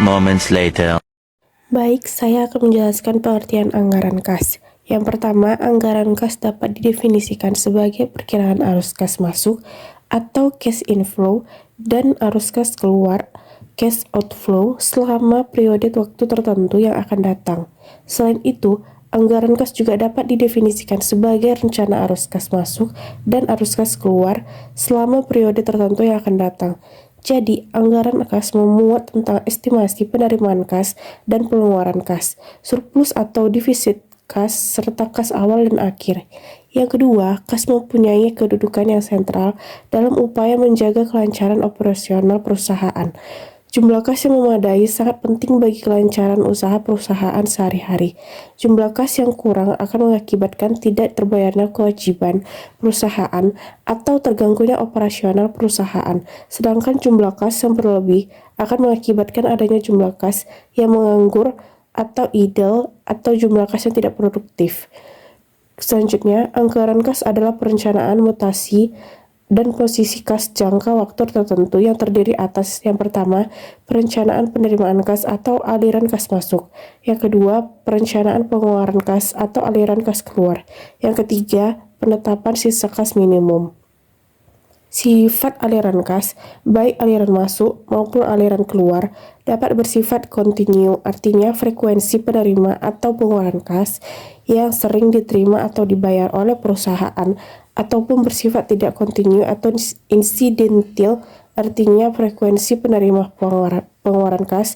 moments later. Baik, saya akan menjelaskan pengertian anggaran kas. Yang pertama, anggaran kas dapat didefinisikan sebagai perkiraan arus kas masuk atau cash inflow dan arus kas keluar cash outflow selama periode waktu tertentu yang akan datang. Selain itu, anggaran kas juga dapat didefinisikan sebagai rencana arus kas masuk dan arus kas keluar selama periode tertentu yang akan datang. Jadi, anggaran kas memuat tentang estimasi penerimaan kas dan pengeluaran kas, surplus atau defisit kas, serta kas awal dan akhir. Yang kedua, kas mempunyai kedudukan yang sentral dalam upaya menjaga kelancaran operasional perusahaan. Jumlah kas yang memadai sangat penting bagi kelancaran usaha perusahaan sehari-hari. Jumlah kas yang kurang akan mengakibatkan tidak terbayarnya kewajiban perusahaan atau terganggunya operasional perusahaan. Sedangkan jumlah kas yang berlebih akan mengakibatkan adanya jumlah kas yang menganggur atau idle atau jumlah kas yang tidak produktif. Selanjutnya, anggaran kas adalah perencanaan mutasi dan posisi kas jangka waktu tertentu yang terdiri atas yang pertama, perencanaan penerimaan kas atau aliran kas masuk. Yang kedua, perencanaan pengeluaran kas atau aliran kas keluar. Yang ketiga, penetapan sisa kas minimum. Sifat aliran kas, baik aliran masuk maupun aliran keluar, dapat bersifat kontinu, artinya frekuensi penerima atau pengeluaran kas yang sering diterima atau dibayar oleh perusahaan, ataupun bersifat tidak kontinu atau insidental, artinya frekuensi penerima pengeluaran kas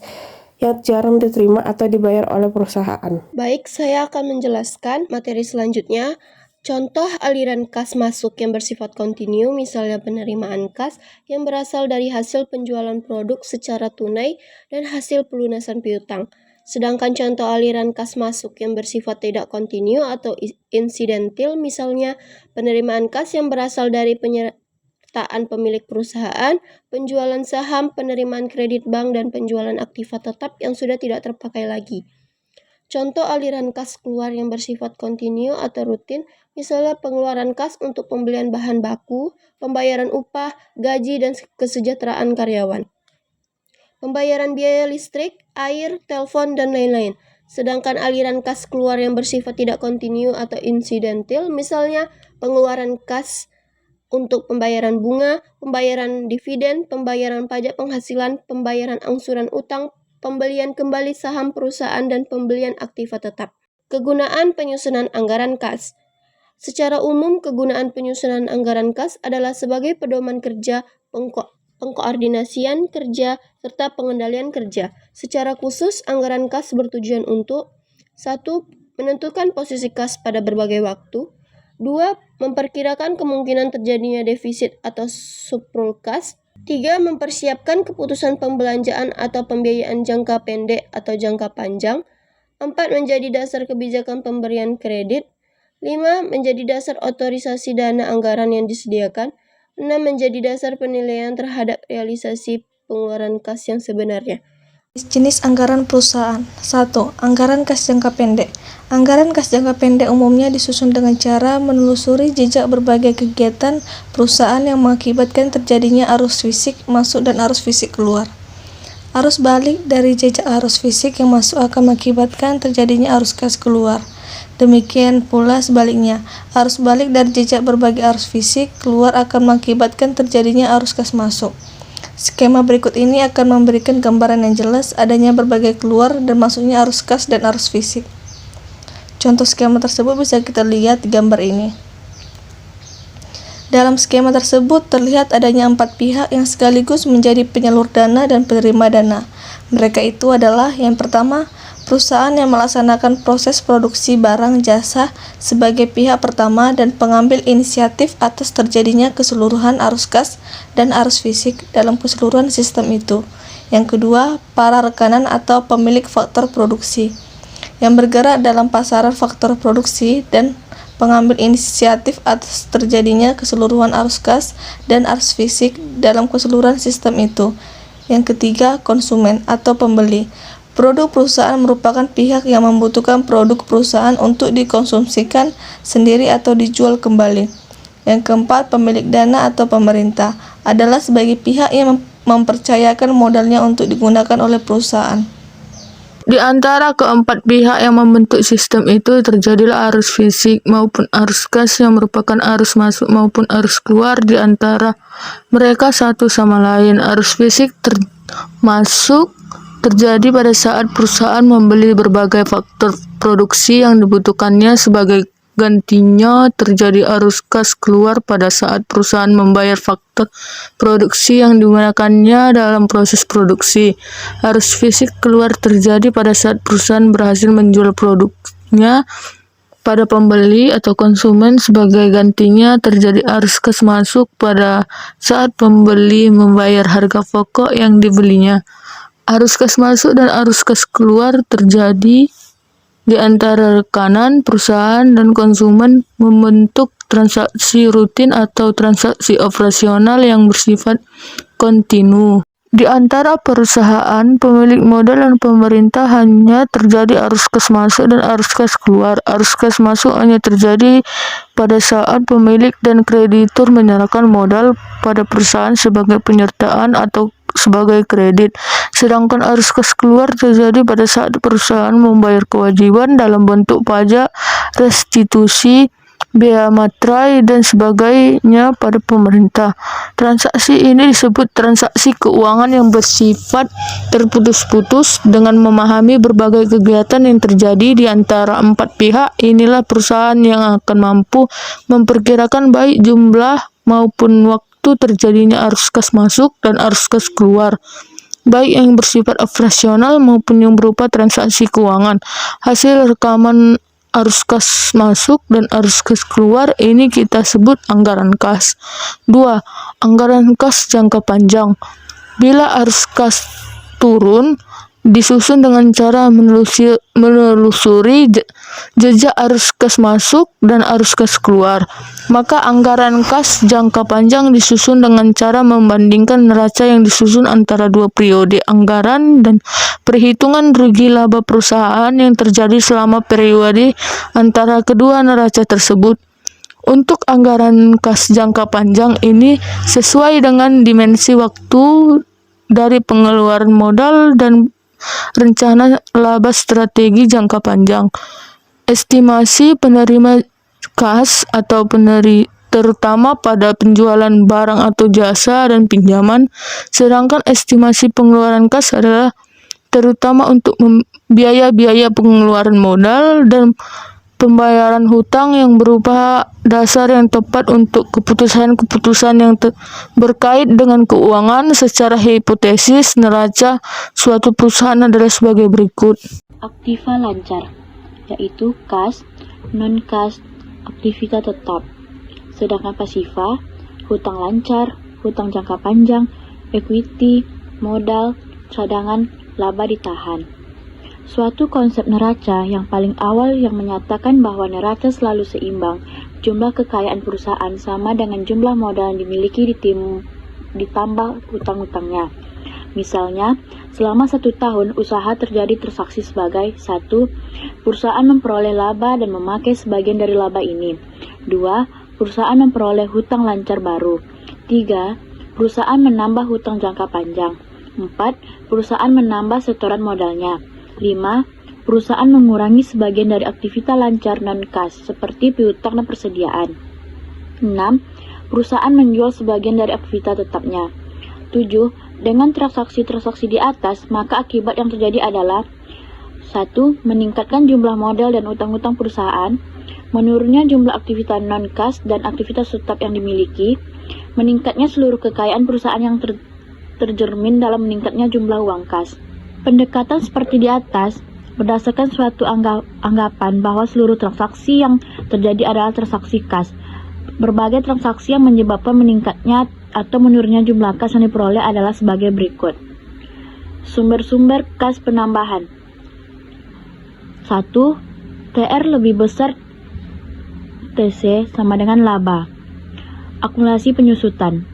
yang jarang diterima atau dibayar oleh perusahaan. Baik, saya akan menjelaskan materi selanjutnya. Contoh aliran kas masuk yang bersifat kontinu, misalnya penerimaan kas yang berasal dari hasil penjualan produk secara tunai dan hasil pelunasan piutang. Sedangkan contoh aliran kas masuk yang bersifat tidak kontinu atau insidental, misalnya penerimaan kas yang berasal dari penyertaan pemilik perusahaan, penjualan saham, penerimaan kredit bank, dan penjualan aktiva tetap yang sudah tidak terpakai lagi. Contoh aliran kas keluar yang bersifat kontinu atau rutin, misalnya pengeluaran kas untuk pembelian bahan baku, pembayaran upah, gaji, dan kesejahteraan karyawan, pembayaran biaya listrik, air, telepon, dan lain-lain. Sedangkan aliran kas keluar yang bersifat tidak kontinu atau insidental, misalnya pengeluaran kas untuk pembayaran bunga, pembayaran dividen, pembayaran pajak penghasilan, pembayaran angsuran utang, pembelian kembali saham perusahaan, dan pembelian aktiva tetap. Kegunaan penyusunan anggaran kas. Secara umum, kegunaan penyusunan anggaran kas adalah sebagai pedoman kerja, pengkoordinasian kerja, serta pengendalian kerja. Secara khusus, anggaran kas bertujuan untuk 1. Menentukan posisi kas pada berbagai waktu. 2. Memperkirakan kemungkinan terjadinya defisit atau surplus kas. 3. Mempersiapkan keputusan pembelanjaan atau pembiayaan jangka pendek atau jangka panjang. 4. Menjadi dasar kebijakan pemberian kredit. 5. Menjadi dasar otorisasi dana anggaran yang disediakan. 6. Menjadi dasar penilaian terhadap realisasi pengeluaran kas yang sebenarnya. Jenis anggaran perusahaan. 1. Anggaran kas jangka pendek. Anggaran kas jangka pendek umumnya disusun dengan cara menelusuri jejak berbagai kegiatan perusahaan yang mengakibatkan terjadinya arus fisik masuk dan arus fisik keluar. Arus balik dari jejak arus fisik yang masuk akan mengakibatkan terjadinya arus kas keluar. Demikian pula sebaliknya, arus balik dari jejak berbagai arus fisik keluar akan mengakibatkan terjadinya arus kas masuk. Skema berikut ini akan memberikan gambaran yang jelas adanya berbagai keluar dan masuknya arus kas dan arus fisik. Contoh skema tersebut bisa kita lihat di gambar ini. Dalam skema tersebut terlihat adanya 4 pihak yang sekaligus menjadi penyalur dana dan penerima dana. Mereka itu adalah yang pertama, perusahaan yang melaksanakan proses produksi barang jasa sebagai pihak pertama dan pengambil inisiatif atas terjadinya keseluruhan arus kas dan arus fisik dalam keseluruhan sistem itu. Yang kedua, para rekanan atau pemilik faktor produksi yang bergerak dalam pasaran faktor produksi dan pengambil inisiatif atas terjadinya keseluruhan arus kas dan arus fisik dalam keseluruhan sistem itu. Yang ketiga, konsumen atau pembeli. Produk perusahaan merupakan pihak yang membutuhkan produk perusahaan untuk dikonsumsikan sendiri atau dijual kembali. Yang keempat, pemilik dana atau pemerintah adalah sebagai pihak yang mempercayakan modalnya untuk digunakan oleh perusahaan. Di antara keempat pihak yang membentuk sistem itu terjadilah arus fisik maupun arus kas yang merupakan arus masuk maupun arus keluar di antara mereka satu sama lain. Arus fisik terjadi pada saat perusahaan membeli berbagai faktor produksi yang dibutuhkannya. Sebagai gantinya terjadi arus kas keluar pada saat perusahaan membayar faktor produksi yang digunakannya dalam proses produksi. Arus fisik keluar terjadi pada saat perusahaan berhasil menjual produknya pada pembeli atau konsumen. Sebagai gantinya terjadi arus kas masuk pada saat pembeli membayar harga pokok yang dibelinya. Arus kas masuk dan arus kas keluar terjadi di antara rekanan, perusahaan, dan konsumen membentuk transaksi rutin atau transaksi operasional yang bersifat kontinu. Di antara perusahaan, pemilik modal, dan pemerintah hanya terjadi arus kas masuk dan arus kas keluar. Arus kas masuk hanya terjadi pada saat pemilik dan kreditur menyerahkan modal pada perusahaan sebagai penyertaan atau sebagai kredit. Sedangkan arus kas keluar terjadi pada saat perusahaan membayar kewajiban dalam bentuk pajak, restitusi, bea materai, dan sebagainya pada pemerintah. Transaksi ini disebut transaksi keuangan yang bersifat terputus-putus. Dengan memahami berbagai kegiatan yang terjadi di antara empat pihak, inilah perusahaan yang akan mampu memperkirakan baik jumlah maupun waktu terjadinya arus kas masuk dan arus kas keluar, baik yang bersifat operasional maupun yang berupa transaksi keuangan. Hasil rekaman arus kas masuk dan arus kas keluar ini kita sebut anggaran kas. 2. Anggaran kas jangka panjang. Bila arus kas turun, disusun dengan cara menelusuri jejak arus kas masuk dan arus kas keluar, maka anggaran kas jangka panjang disusun dengan cara membandingkan neraca yang disusun antara dua periode anggaran dan perhitungan rugi laba perusahaan yang terjadi selama periode antara kedua neraca tersebut. Untuk anggaran kas jangka panjang ini sesuai dengan dimensi waktu dari pengeluaran modal dan rencana laba strategi jangka panjang. Estimasi penerima kas atau terutama pada penjualan barang atau jasa dan pinjaman, sedangkan estimasi pengeluaran kas adalah terutama untuk biaya-biaya pengeluaran modal dan pembayaran hutang yang berupa dasar yang tepat untuk keputusan-keputusan yang berkait dengan keuangan. Secara hipotesis, neraca suatu perusahaan adalah sebagai berikut. Aktiva lancar, yaitu kas, non-kas, aktivita tetap. Sedangkan pasiva, hutang lancar, hutang jangka panjang, equity, modal, cadangan, laba ditahan. Suatu konsep neraca yang paling awal yang menyatakan bahwa neraca selalu seimbang. Jumlah kekayaan perusahaan sama dengan jumlah modal yang dimiliki ditambah hutang-hutangnya. Misalnya, selama 1 tahun usaha terjadi transaksi sebagai 1. Perusahaan memperoleh laba dan memakai sebagian dari laba ini. 2. Perusahaan memperoleh hutang lancar baru. 3. Perusahaan menambah hutang jangka panjang. 4. Perusahaan menambah setoran modalnya. 5. Perusahaan mengurangi sebagian dari aktivitas lancar non-kas seperti piutang dan persediaan. 6. Perusahaan menjual sebagian dari aktivitas tetapnya. 7. Dengan transaksi-transaksi di atas, maka akibat yang terjadi adalah 1. Meningkatkan jumlah modal dan utang-utang perusahaan, menurunnya jumlah aktivitas non-kas dan aktivitas tetap yang dimiliki, meningkatnya seluruh kekayaan perusahaan yang tercermin dalam meningkatnya jumlah uang kas. Pendekatan seperti di atas berdasarkan suatu anggapan bahwa seluruh transaksi yang terjadi adalah transaksi kas. Berbagai transaksi yang menyebabkan meningkatnya atau menurunnya jumlah kas yang diperoleh adalah sebagai berikut. Sumber-sumber kas penambahan. 1. TR lebih besar TC sama dengan laba. Akumulasi penyusutan.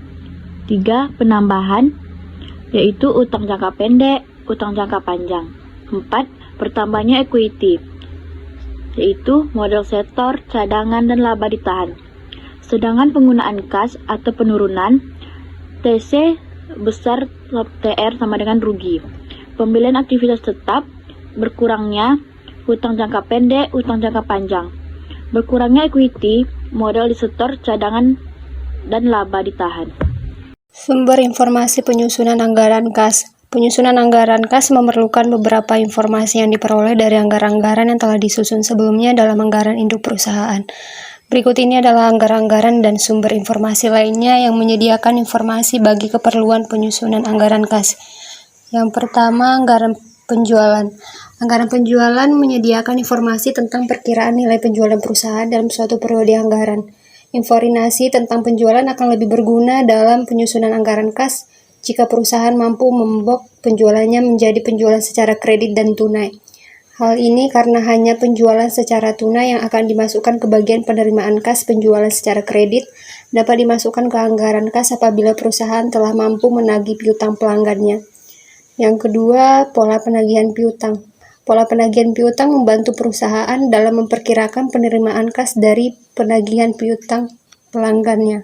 3. Penambahan, yaitu utang jangka pendek, utang jangka panjang. 4. Bertambahnya equity, yaitu modal setor, cadangan, dan laba ditahan. Sedangkan penggunaan kas atau penurunan, TC besar TR sama dengan rugi. Pembelian aktivitas tetap, berkurangnya hutang jangka pendek, hutang jangka panjang. Berkurangnya equity, modal disetor, cadangan, dan laba ditahan. Sumber informasi penyusunan anggaran kas. Penyusunan anggaran kas memerlukan beberapa informasi yang diperoleh dari anggaran-anggaran yang telah disusun sebelumnya dalam anggaran induk perusahaan. Berikut ini adalah anggaran-anggaran dan sumber informasi lainnya yang menyediakan informasi bagi keperluan penyusunan anggaran kas. Yang pertama, anggaran penjualan. Anggaran penjualan menyediakan informasi tentang perkiraan nilai penjualan perusahaan dalam suatu periode anggaran. Informasi tentang penjualan akan lebih berguna dalam penyusunan anggaran kas jika perusahaan mampu membok penjualannya menjadi penjualan secara kredit dan tunai. Hal ini karena hanya penjualan secara tunai yang akan dimasukkan ke bagian penerimaan kas. Penjualan secara kredit dapat dimasukkan ke anggaran kas apabila perusahaan telah mampu menagih piutang pelanggannya. Yang kedua, pola penagihan piutang. Pola penagihan piutang membantu perusahaan dalam memperkirakan penerimaan kas dari penagihan piutang pelanggannya.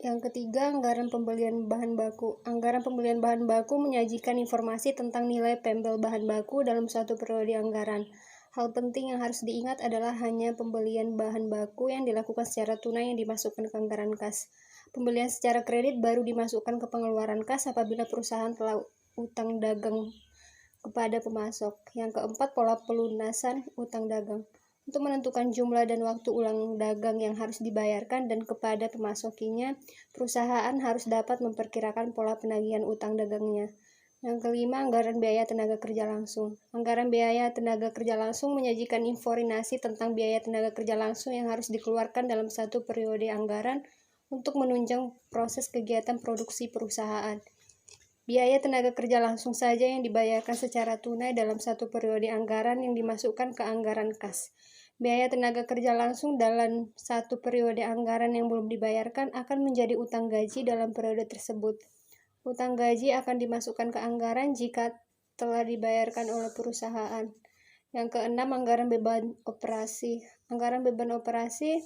Yang ketiga, anggaran pembelian bahan baku. Anggaran pembelian bahan baku menyajikan informasi tentang nilai pembel bahan baku dalam suatu periode anggaran. Hal penting yang harus diingat adalah hanya pembelian bahan baku yang dilakukan secara tunai yang dimasukkan ke anggaran kas. Pembelian secara kredit baru dimasukkan ke pengeluaran kas apabila perusahaan telah utang dagang kepada pemasok. Yang keempat, pola pelunasan utang dagang. Untuk menentukan jumlah dan waktu ulang dagang yang harus dibayarkan dan kepada pemasokinya, perusahaan harus dapat memperkirakan pola penagihan utang dagangnya. Yang kelima, anggaran biaya tenaga kerja langsung. Anggaran biaya tenaga kerja langsung menyajikan informasi tentang biaya tenaga kerja langsung yang harus dikeluarkan dalam satu periode anggaran untuk menunjang proses kegiatan produksi perusahaan. Biaya tenaga kerja langsung saja yang dibayarkan secara tunai dalam satu periode anggaran yang dimasukkan ke anggaran kas. Biaya tenaga kerja langsung dalam satu periode anggaran yang belum dibayarkan akan menjadi utang gaji dalam periode tersebut. Utang gaji akan dimasukkan ke anggaran jika telah dibayarkan oleh perusahaan. Yang keenam, anggaran beban operasi. Anggaran beban operasi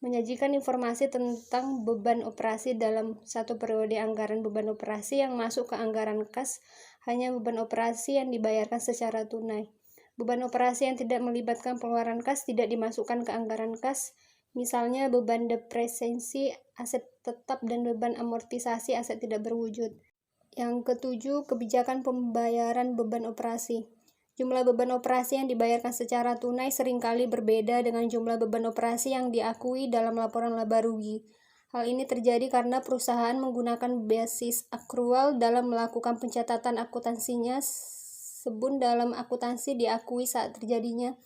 menyajikan informasi tentang beban operasi dalam satu periode anggaran. Beban operasi yang masuk ke anggaran kas hanya beban operasi yang dibayarkan secara tunai. Beban operasi yang tidak melibatkan pengeluaran kas tidak dimasukkan ke anggaran kas, misalnya beban depresiasi aset tetap dan beban amortisasi aset tidak berwujud. Yang ketujuh, kebijakan pembayaran beban operasi. Jumlah beban operasi yang dibayarkan secara tunai seringkali berbeda dengan jumlah beban operasi yang diakui dalam laporan laba rugi. Hal ini terjadi karena perusahaan menggunakan basis akrual dalam melakukan pencatatan akuntansinya, sebun dalam akuntansi diakui saat terjadinya,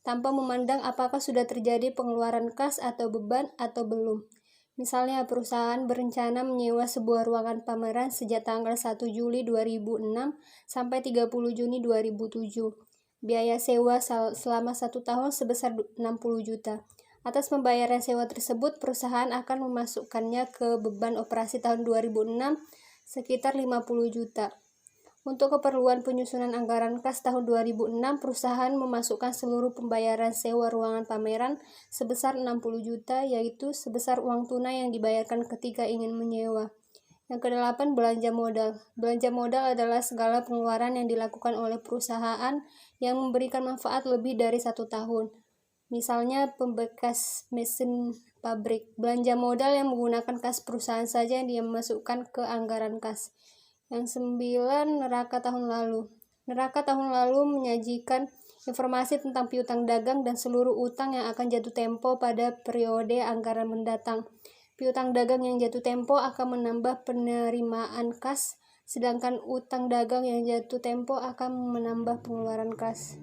tanpa memandang apakah sudah terjadi pengeluaran kas atau beban atau belum. Misalnya, perusahaan berencana menyewa sebuah ruangan pameran sejak tanggal 1 Juli 2006 sampai 30 Juni 2007. Biaya sewa selama 1 tahun sebesar 60 juta. Atas pembayaran sewa tersebut, perusahaan akan memasukkannya ke beban operasi tahun 2006 sekitar 50 juta. Untuk keperluan penyusunan anggaran kas tahun 2006, perusahaan memasukkan seluruh pembayaran sewa ruangan pameran sebesar 60 juta, yaitu sebesar uang tunai yang dibayarkan ketika ingin menyewa. Yang kedelapan, belanja modal. Belanja modal adalah segala pengeluaran yang dilakukan oleh perusahaan yang memberikan manfaat lebih dari 1 tahun. Misalnya, pembekas mesin pabrik. Belanja modal yang menggunakan kas perusahaan saja yang dimasukkan ke anggaran kas. Yang 9, neraca tahun lalu. Neraca tahun lalu menyajikan informasi tentang piutang dagang dan seluruh utang yang akan jatuh tempo pada periode anggaran mendatang. Piutang dagang yang jatuh tempo akan menambah penerimaan kas, sedangkan utang dagang yang jatuh tempo akan menambah pengeluaran kas.